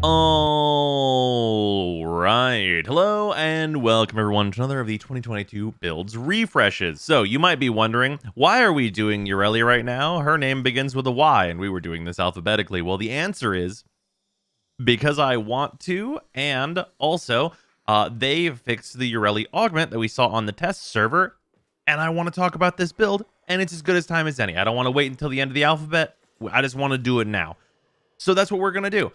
All right. Hello and welcome everyone to another of the 2022 builds refreshes. So you might be wondering, why are we doing Yareli right now? Her name begins with a Y and we were doing this alphabetically. Well, the answer is because I want to, and also they fixed the Yareli augment that we saw on the test server, and I want to talk about this build, and it's as good as time as any. I don't want to wait until the end of the alphabet. I just want to do it now. So that's what we're going to do.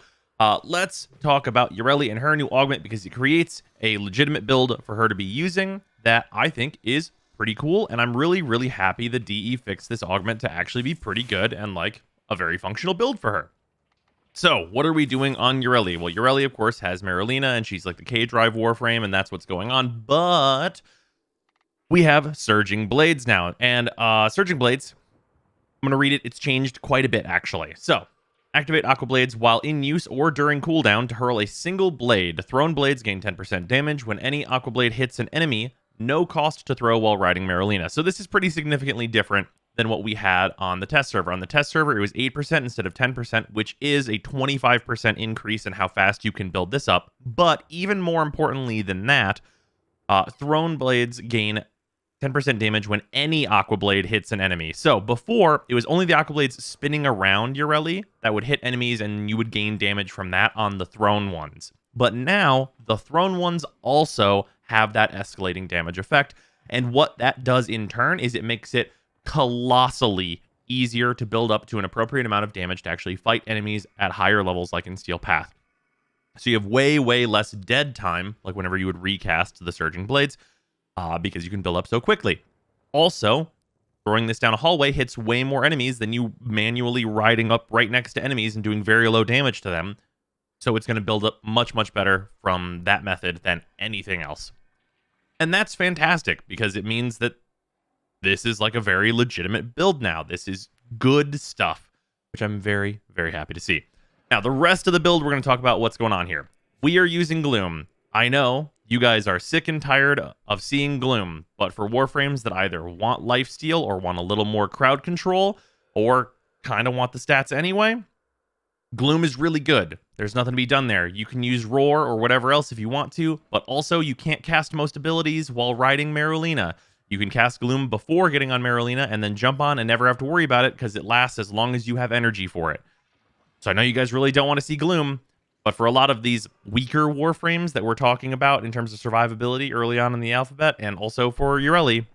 Let's talk about Yareli and her new augment because it creates a legitimate build for her to be using that I think is pretty cool. And I'm really, really happy the DE fixed this augment to actually be pretty good and like a very functional build for her. So what are we doing on Yareli? Well, Yareli, of course, has Marylina and she's like the K-Drive Warframe and that's what's going on. But we have Surging Blades now. And Surging Blades, I'm going to read it. It's changed quite a bit, actually. So activate Aqua Blades while in use or during cooldown to hurl a single blade. Thrown blades gain 10% damage when any Aqua Blade hits an enemy. No cost to throw while riding Marylina. So this is pretty significantly different than what we had on the test server. On the test server, it was 8% instead of 10%, which is a 25% increase in how fast you can build this up. But even more importantly than that, thrown blades gain 10% damage when any Aqua Blade hits an enemy. So before, it was only the Aqua Blades spinning around Yareli that would hit enemies and you would gain damage from that on the thrown ones. But now, the thrown ones also have that escalating damage effect. And what that does in turn is it makes it colossally easier to build up to an appropriate amount of damage to actually fight enemies at higher levels like in Steel Path. So you have way, way less dead time, like whenever you would recast the Surging Blades, because you can build up so quickly. Also, throwing this down a hallway hits way more enemies than you manually riding up right next to enemies and doing very low damage to them. So it's going to build up much, much better from that method than anything else. And that's fantastic because it means that this is like a very legitimate build now. This is good stuff, which I'm very, very happy to see. Now, the rest of the build, we're going to talk about what's going on here. We are using Gloom. I know you guys are sick and tired of seeing Gloom, but for Warframes that either want lifesteal or want a little more crowd control or kind of want the stats anyway, Gloom is really good. There's nothing to be done there. You can use Roar or whatever else if you want to, but also you can't cast most abilities while riding Marylina. You can cast Gloom before getting on Marylina and then jump on and never have to worry about it because it lasts as long as you have energy for it. So I know you guys really don't want to see Gloom, but for a lot of these weaker Warframes that we're talking about in terms of survivability early on in the alphabet, and also for Yareli,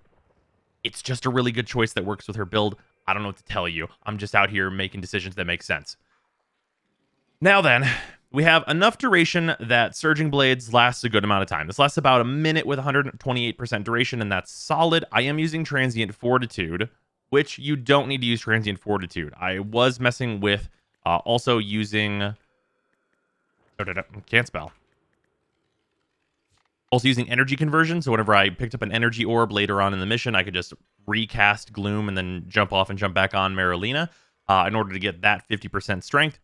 it's just a really good choice that works with her build. I don't know what to tell you. I'm just out here making decisions that make sense. Now then, we have enough duration that Surging Blades lasts a good amount of time. This lasts about a minute with 128% duration, and that's solid. I am using Transient Fortitude, which you don't need to use Transient Fortitude. I was messing with also using... Can't spell. Also using energy conversion, so whenever I picked up an energy orb later on in the mission, I could just recast Gloom and then jump off and jump back on Marylina in order to get that 50% strength.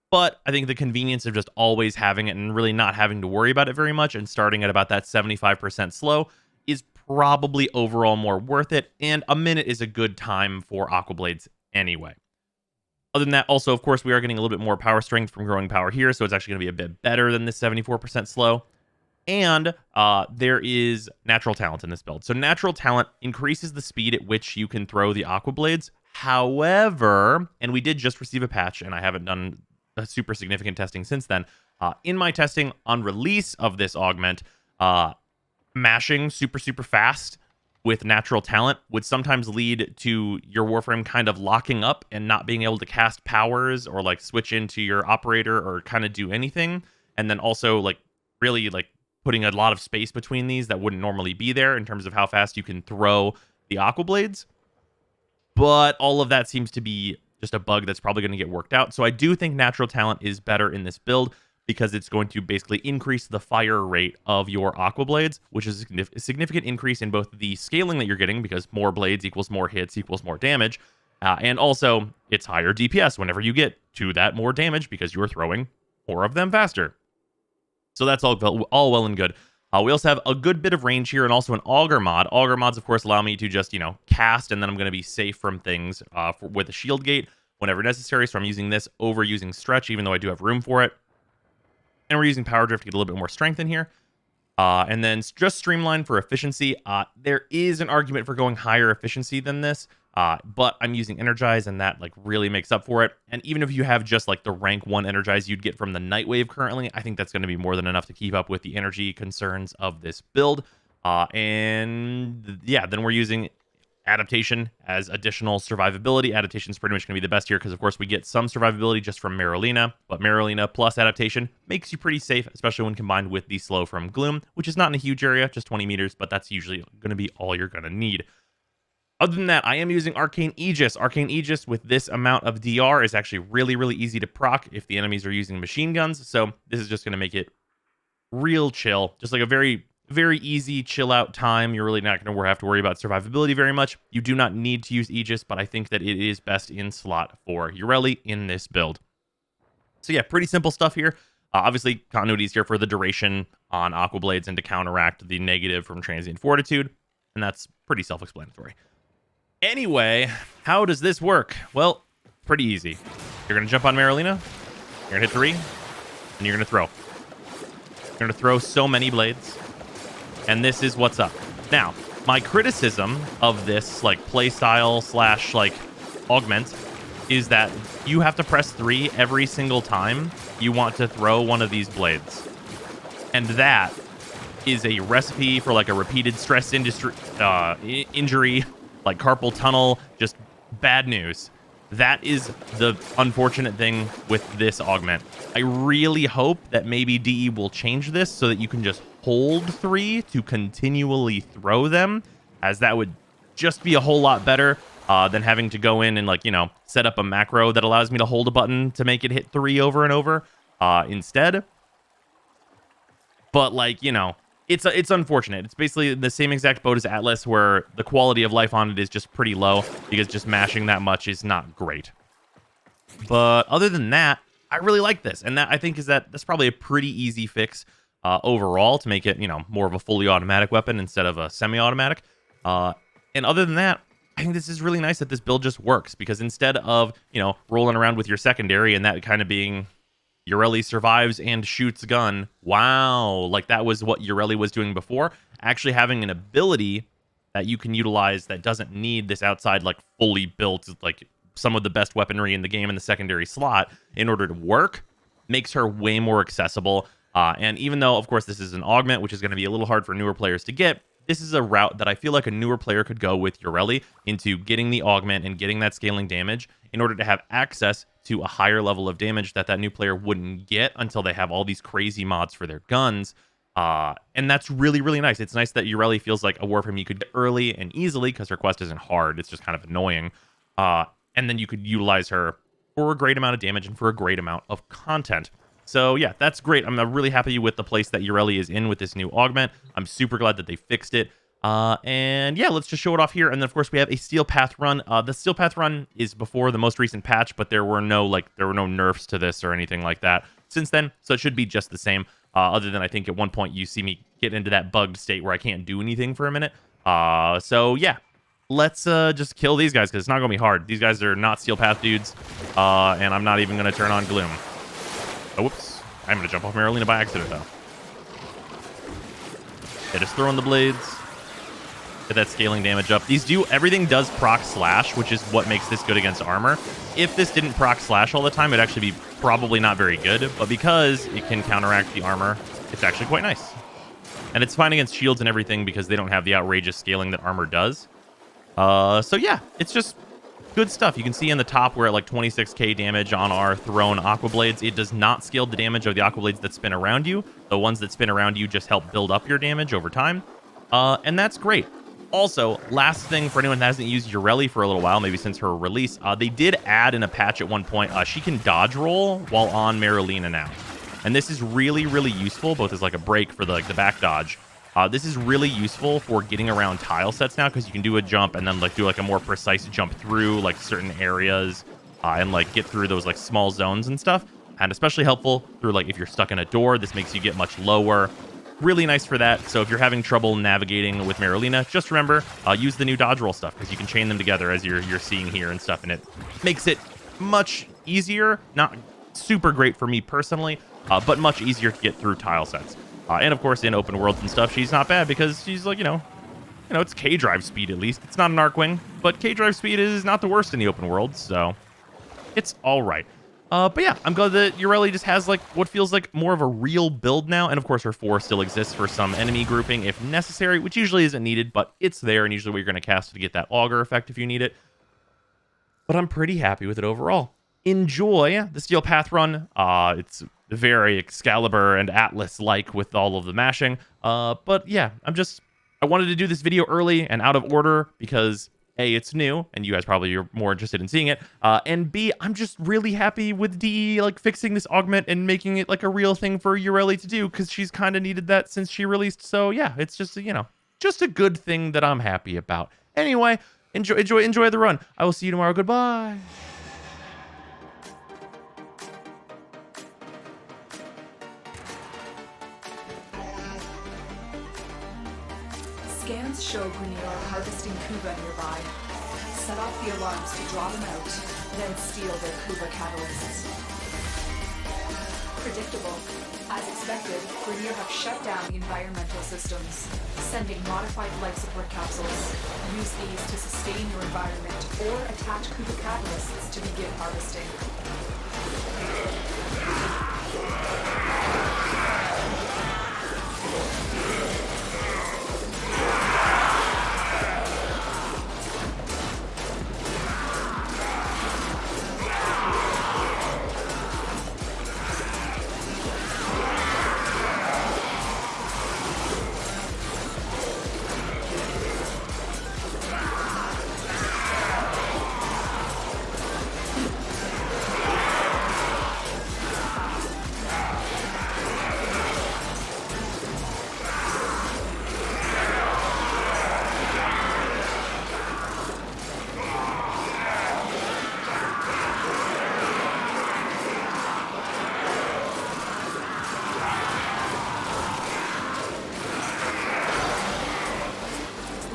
But I think the convenience of just always having it and really not having to worry about it very much and starting at about that 75% slow is probably overall more worth it, and a minute is a good time for Aqua Blades anyway. Other than that, also, of course, we are getting a little bit more power strength from growing power here, so it's actually going to be a bit better than this 74% slow. And there is natural talent in this build. So natural talent increases the speed at which you can throw the Aqua Blades. However, and we did just receive a patch, and I haven't done a super significant testing since then. In my testing on release of this augment, mashing super, super fast with natural talent would sometimes lead to your Warframe kind of locking up and not being able to cast powers or like switch into your operator or kind of do anything. And then also like really like putting a lot of space between these that wouldn't normally be there in terms of how fast you can throw the Aqua Blades. But all of that seems to be just a bug that's probably going to get worked out. So I do think natural talent is better in this build because it's going to basically increase the fire rate of your Aqua Blades, which is a significant increase in both the scaling that you're getting, because more blades equals more hits equals more damage, and also it's higher DPS whenever you get to that more damage because you're throwing more of them faster. So that's all well and good. We also have a good bit of range here and also an auger mod. Auger mods, of course, allow me to just, cast, and then I'm going to be safe from things with a shield gate whenever necessary. So I'm using this over using stretch, even though I do have room for it. And we're using Power Drift to get a little bit more strength in here. And then just Streamline for efficiency. There is an argument for going higher efficiency than this, but I'm using Energize, and that like really makes up for it. And even if you have just like the rank 1 Energize you'd get from the Nightwave currently, I think that's going to be more than enough to keep up with the energy concerns of this build. And yeah, then we're using Adaptation as additional survivability. Adaptation is pretty much going to be the best here because, of course, we get some survivability just from Marolina, but Marolina plus Adaptation makes you pretty safe, especially when combined with the slow from Gloom, which is not in a huge area, just 20 meters, but that's usually going to be all you're going to need. Other than that, I am using Arcane Aegis. Arcane Aegis with this amount of DR is actually really, really easy to proc if the enemies are using machine guns, so this is just going to make it real chill, just like a very easy chill out time. You're really not going to have to worry about survivability very much. You do not need to use Aegis, but I think that it is best in slot for Yareli in this build. So yeah, pretty simple stuff here. Obviously, continuity is here for the duration on Aqua Blades and to counteract the negative from Transient Fortitude, and that's pretty self-explanatory. Anyway, how does this work? Well, pretty easy. You're going to jump on Marolina, you're going to hit 3, and you're going to throw. You're going to throw so many blades. And this is what's up. Now, my criticism of this like playstyle / like augment is that you have to press 3 every single time you want to throw one of these blades. And that is a recipe for like a repeated stress injury, like carpal tunnel, just bad news. That is the unfortunate thing with this augment. I really hope that maybe DE will change this so that you can just hold 3 to continually throw them, as that would just be a whole lot better than having to go in and like, you know, set up a macro that allows me to hold a button to make it hit 3 over and over instead. But like, you know, it's unfortunate. It's basically the same exact boat as Atlas, where the quality of life on it is just pretty low because just mashing that much is not great. But other than that, I really like this, and that I think that's probably a pretty easy fix overall to make it, you know, more of a fully automatic weapon instead of a semi-automatic. And other than that, I think this is really nice that this build just works, because instead of, you know, rolling around with your secondary and that kind of being Yareli survives and shoots gun, wow, like that was what Yareli was doing before, actually having an ability that you can utilize that doesn't need this outside like fully built like some of the best weaponry in the game in the secondary slot in order to work, makes her way more accessible. And even though, of course, this is an augment, which is going to be a little hard for newer players to get, this is a route that I feel like a newer player could go with Yareli into getting the augment and getting that scaling damage in order to have access to a higher level of damage that new player wouldn't get until they have all these crazy mods for their guns. And that's really, really nice. It's nice that Yareli feels like a Warframe you could get early and easily because her quest isn't hard. It's just kind of annoying. And then you could utilize her for a great amount of damage and for a great amount of content. So yeah, that's great. I'm really happy with the place that Yareli is in with this new augment. I'm super glad that they fixed it. And yeah, let's just show it off here. And then of course we have a Steel Path run. The Steel Path run is before the most recent patch, but there were no nerfs to this or anything like that since then. So it should be just the same. Other than I think at one point you see me get into that bugged state where I can't do anything for a minute. So yeah, let's just kill these guys because it's not gonna be hard. These guys are not Steel Path dudes. And I'm not even gonna turn on Gloom. Oh, whoops. I'm going to jump off Marolina by accident, though. Yeah, just throwing the blades. Get that scaling damage up. Everything does proc slash, which is what makes this good against armor. If this didn't proc slash all the time, it'd actually be probably not very good. But because it can counteract the armor, it's actually quite nice. And it's fine against shields and everything because they don't have the outrageous scaling that armor does. So yeah, it's just good stuff. You can see in the top we're at like 26k damage on our thrown Aqua Blades. It does not scale the damage of the Aqua Blades that spin around you. The ones that spin around you just help build up your damage over time. And that's great. Also, last thing for anyone that hasn't used Yareli for a little while, maybe since her release, they did add in a patch at one point, she can dodge roll while on Marolina now. And this is really, really useful, both as like a break for the back dodge. This is really useful for getting around tile sets now because you can do a jump and then like do like a more precise jump through like certain areas and like get through those like small zones and stuff. And especially helpful through like if you're stuck in a door, this makes you get much lower. Really nice for that. So if you're having trouble navigating with Marolina, just remember, use the new dodge roll stuff because you can chain them together as you're seeing here and stuff. And it makes it much easier. Not super great for me personally, but much easier to get through tile sets. And of course, in open worlds and stuff, she's not bad because she's like, it's K-drive speed at least. It's not an Arcwing, but K-drive speed is not the worst in the open world, so it's all right. But yeah, I'm glad that Yareli just has like what feels like more of a real build now. And of course, her 4 still exists for some enemy grouping if necessary, which usually isn't needed, but it's there. And usually we're going to cast to get that auger effect if you need it. But I'm pretty happy with it overall. Enjoy the Steel Path run. It's very Excalibur and Atlas-like with all of the mashing. But yeah, I wanted to do this video early and out of order because A, it's new, and you guys probably are more interested in seeing it. And B, I'm just really happy with DE like fixing this augment and making it like a real thing for Yareli to do because she's kind of needed that since she released. So yeah, it's just just a good thing that I'm happy about. Anyway, enjoy the run. I will see you tomorrow. Goodbye. Scans show Grenier harvesting Kuba nearby. Set off the alarms to draw them out, then steal their Kuba catalysts. Predictable. As expected, Grenier have shut down the environmental systems, sending modified life support capsules. Use these to sustain your environment or attach Kuba catalysts to begin harvesting.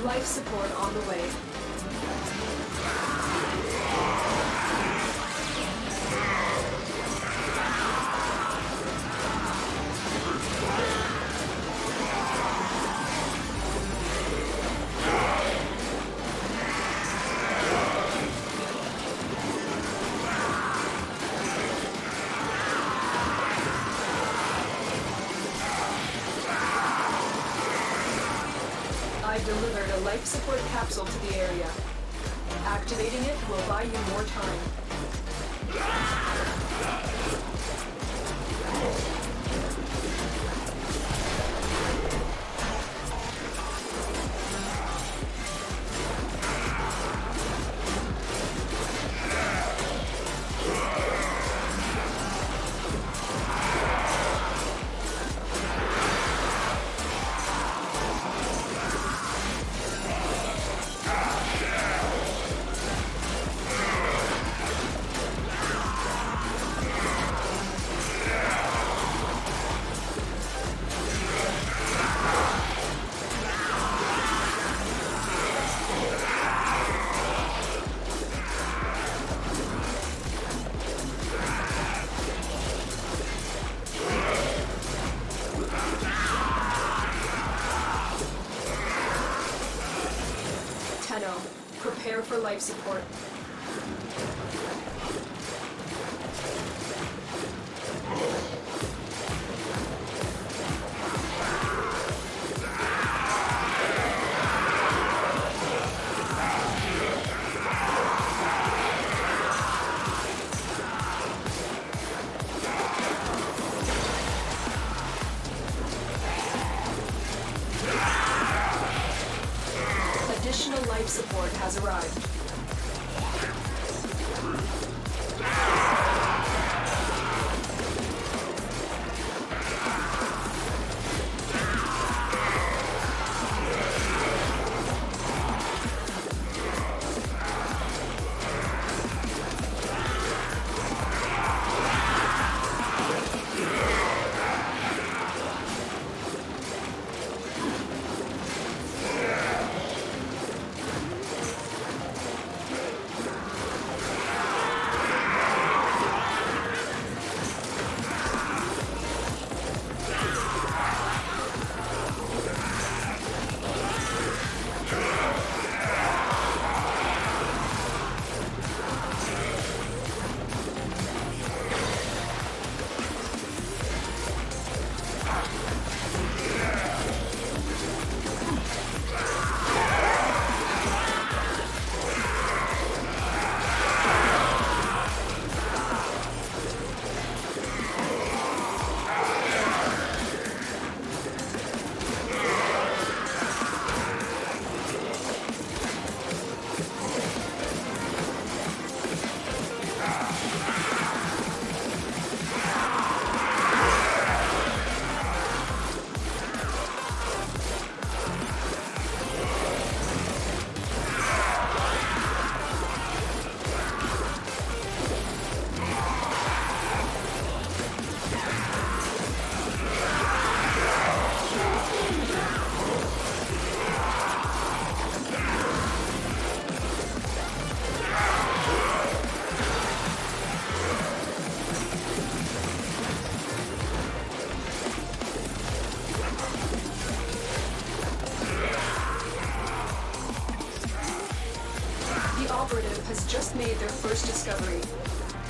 Life support on the way. I delivered a life support capsule to the area. Activating it will buy you more time. Prepare for life support. Additional life support has arrived.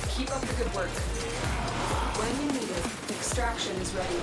Keep up the good work. When you need it, extraction is ready.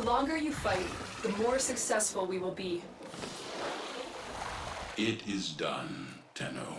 The longer you fight, the more successful we will be. It is done, Tenno.